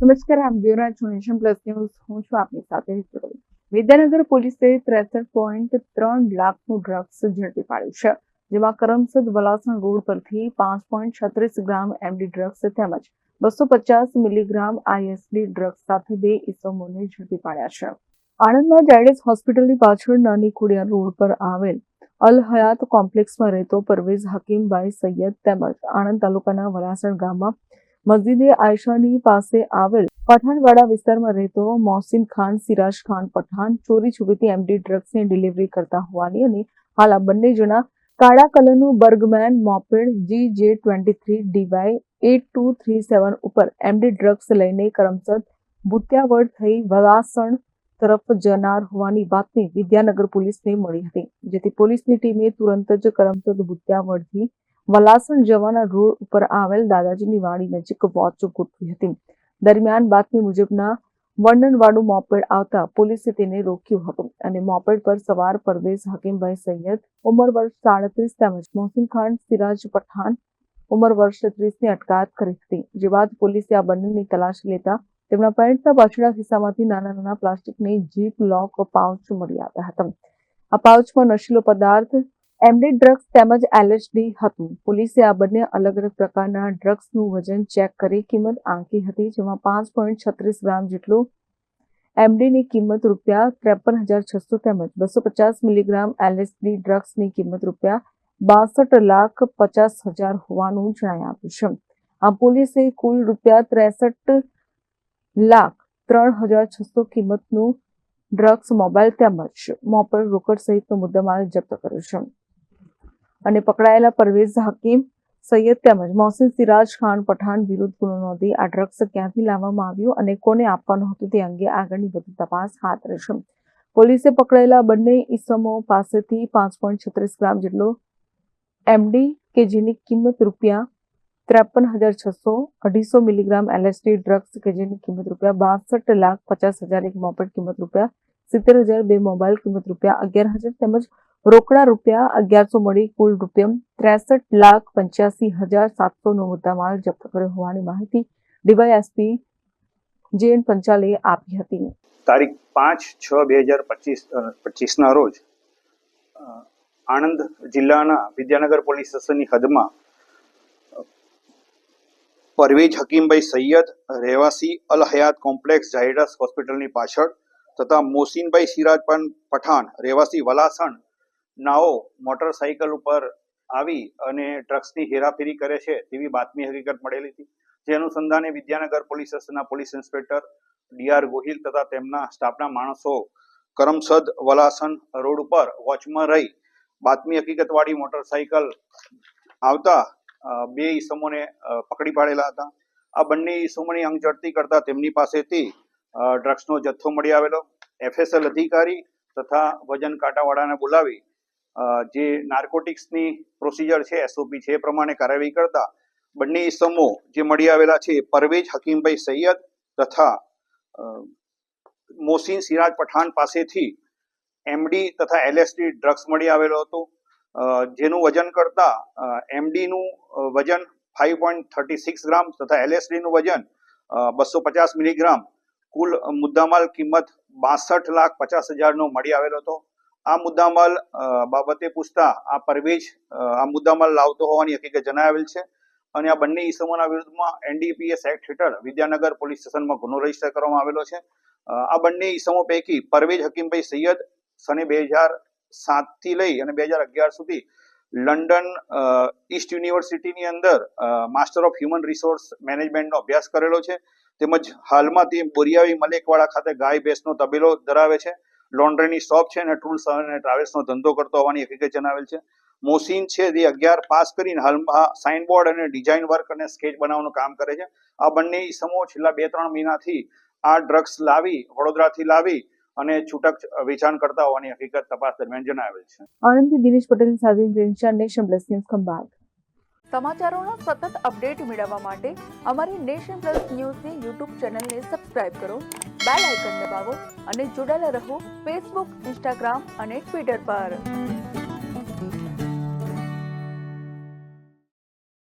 નમસ્કાર, આપ જોઈ રહ્યા છો નેશન પ્લસ ન્યૂઝ. હું છું આપની સાથે હિતલ. વિદ્યાનગર પોલીસે 63.3 લાખનું ડ્રગ્સ ઝડપી પાડ્યું છે, જેમાં કરમસદ વલાસણ રોડ પરથી 5.36 ગ્રામ એમડી ડ્રગ્સ તેમજ 250 મિલીગ્રામ આઈએસડી ડ્રગ્સ સાથે 2 ઇસમોને ઝડપી પાડ્યા છે. આણંદમાં ઝાયડસ હોસ્પિટલની પાછળ નાની ખોડિયાર રોડ પર આવેલ અલ હયાત કોમ્પ્લેક્સમાં રહેતો પરવેઝ હકીમભાઈ સૈયદ તેમજ આણંદ તાલુકાના વલાસણ ગામમાં મસ્જિદે આયશાની પાસે આવેલ પઠાણવાડા વિસ્તારમાં રહેતો મોહસિન ખાન સિરાજ ખાન પઠાણ ચોરી છુપીથી એમડી ડ્રગ્સની ડિલિવરી કરતા હોવાની અને હાલ આ બંને જણા કાળા કલરનું બર્ગમેન મોપેડ GJ23DY8237 ઉપર એમડી ડ્રગ્સ લઈને કરમસદ ભૂતિયાવડ થઈ વલાસણ તરફ જનાર હોવાની બાતમી વિદ્યાનગર પોલીસને મળી હતી, જેથી પોલીસની ટીમે તુરંત જ કરમસદ ભૂતિયાવડથી વલાસણ જવાના રોડ ઉપર આવેલ દાદાજીની વાડી નજીક વોચ ગોઠવી હતી. દરમિયાન બાતમી મુજબના વર્ણનવાળું મોપેડ આવતા પોલીસે તેને રોક્યું હતું અને મોપેડ પર સવાર પરવેઝ હકીમભાઈ સૈયદ ઉંમર વર્ષ 37 તેમજ મોહસિન ખાન સિરાજ પઠાણ ઉંમર વર્ષ 30 ની અટકાયત કરી હતી. જે બાદ પોલીસે આ બંનેની તલાશી લેતા તેમના પેન્ટના પાછળના ખિસ્સામાંથી નાના પ્લાસ્ટિકની જીપ લોક પાઉચ મળી આવ્યા હતા. આ પાઉચમાં નશીલો પદાર્થ એમડી ડ્રગ્સ તેમજ એલએસડી હતું. પોલીસે આ બંને અલગ અલગ પ્રકારના ડ્રગ્સનું વજન ચેક કરી કિંમત આંકી હતી, જેમાં 5.36 ગ્રામ જેટલું એમડીની કિંમત ₹53,600 તેમજ 250 મિલીગ્રામ એલએસડી ડ્રગ્સની કિંમત ₹62,50,000 હોવાનું જણાઈ આવ્યું છે. આ પોલીસે કુલ ₹63,03,600 કિંમતનું ડ્રગ્સ, મોબાઈલ તેમજ મોપેડ, રોકડ સહિતનો મુદ્દામાલ જપ્ત કર્યો છે અને પકડાયેલા પરવેઝ હકીમ સૈયદ તેમજ મોહસિન સિરાજ ખાન પઠાણ વિરુદ્ધ ગુનો નોંધી આ ડ્રગ્સ ક્યાંથી લાવવામાં આવ્યું અને કોને આપવાનું હતું તે અંગે આગળની વધુ તપાસ હાથ ધરી છે. પોલીસે પકડાયેલા બંને ઇસમો પાસેથી 5.36 ગ્રામ જેટલો એમડી કે જેની કિંમત ₹53,600, 250 મિલીગ્રામ એલએસડી ડ્રગ્સ કે જેની કિંમત ₹62,50,000, એક મોપેડ કિંમત ₹70,000, 2 મોબાઈલ કિંમત ₹11,000 તેમજ રોકડા ₹1100 મળી કુલ ₹63,85,700 નો મુદ્દામાલ જપ્ત કર્યો હોવાની માહિતી ડીવાયએસપી JN પંચાલે આપી હતી. તારીખ 5/6/2025 ના રોજ આણંદ જિલ્લાના વિદ્યાનગર પોલીસ સ્ટેશનની હદમાં પરવેઝ હકીમભાઈ સૈયદ રહેવાસી અલ હયાત કોમ્પ્લેક્સ ઝાયડસ હોસ્પિટલની પાછળ તથા મોહસિનભાઈ સિરાજ પઠાણ રહેવાસી વલાસણ નાઓ મોટરસાઇકલ ઉપર આવી અને ડ્રગ્સની હેરાફેરી કરે છે તેવી બાતમી હકીકત મળેલી હતી. જે અનુસંધાને વિદ્યાનગર પોલીસ સ્ટેશનના પોલીસ ઇન્સ્પેક્ટર DR ગોહિલ તથા તેમના સ્ટાફના માણસો કરમસદ વલાસણ રોડ ઉપર વોચમાં રહી બાતમી હકીકતવાળી મોટરસાઇકલ આવતા 2 ઈસમોને પકડી પાડેલા હતા. આ બંને ઈસમોની અંગ ઝડપી કરતા તેમની પાસેથી ડ્રગ્સનો જથ્થો મળી આવેલો. FSL અધિકારી તથા વજન કાંટાવાળાને બોલાવી જે નાર્કોટિક્સની પ્રોસિજર છે, SOP છે, એ પ્રમાણે કાર્યવાહી કરતા બંને ઈસમો જે મળી આવેલા છે પરવેઝ હકીમભાઈ સૈયદ તથા મોહસિન સિરાજ પઠાણ પાસેથી એમડી તથા એલએસડી ડ્રગ્સ મળી આવેલો હતો, જેનું વજન કરતા એમડીનું વજન 5.36 ગ્રામ તથા એલએસડીનું વજન 250 મિલીગ્રામ, કુલ મુદ્દામાલ કિંમત 62,50,000 નો મળી આવેલો હતો. આ મુદ્દામાલ બાબતે પૂછતા આ પરવેઝ આ મુદ્દામાલ લાવતો હોવાની હકીકત જણાવેલ છે અને આ બંને ઈસમોના વિરુદ્ધમાં NDPS એક્ટ હેઠળ વિદ્યાનગર પોલીસ સ્ટેશનમાં ગુનો રજીસ્ટર કરવામાં આવેલો છે. આ બંને ઈસમો પૈકી પરવેઝ હકીમભાઈ સૈયદ સને 2007 થી લઈ અને 2011 સુધી લંડન ઈસ્ટ યુનિવર્સિટીની અંદર માસ્ટર ઓફ હ્યુમન રિસોર્સ મેનેજમેન્ટનો અભ્યાસ કરેલો છે, તેમજ હાલમાં તે બોરિયાવી મલેકવાડા ખાતે ગાય ભેંસનો તબેલો ધરાવે છે, લોન્ડ્રીની શોપ છે અને ટૂલ્સ અને ટ્રાવેલ્સનો ધંધો કરતો હોવાની હકીકત જણાવેલ છે. મોહસિન છે તે 11 પાસ કરીને હાલમાં સાઇનબોર્ડ અને ડિઝાઇન વર્ક અને સ્કેચ બનાવવાનું કામ કરે છે. આ બંને ઈસમો છેલ્લા 2-3 મહિનાથી આ ડ્રગ્સ લાવી વડોદરાથી લાવી અને છૂટક વેચાણ કરતા હોવાની હકીકત તપાસ દરમિયાન જણાવેલ છે. આણંદથી દિનેશ પટેલ સાથે નેશન પ્લસ ન્યૂઝ ખંભાત. સમાચારોના સતત અપડેટ મેળવવા માટે અમારી નેશન પ્લસ ન્યૂઝની YouTube ચેનલને સબસ્ક્રાઇબ કરો, બેલ આઇકન દબાવો અને જોડાયેલા રહો Facebook, Instagram અને Twitter પર.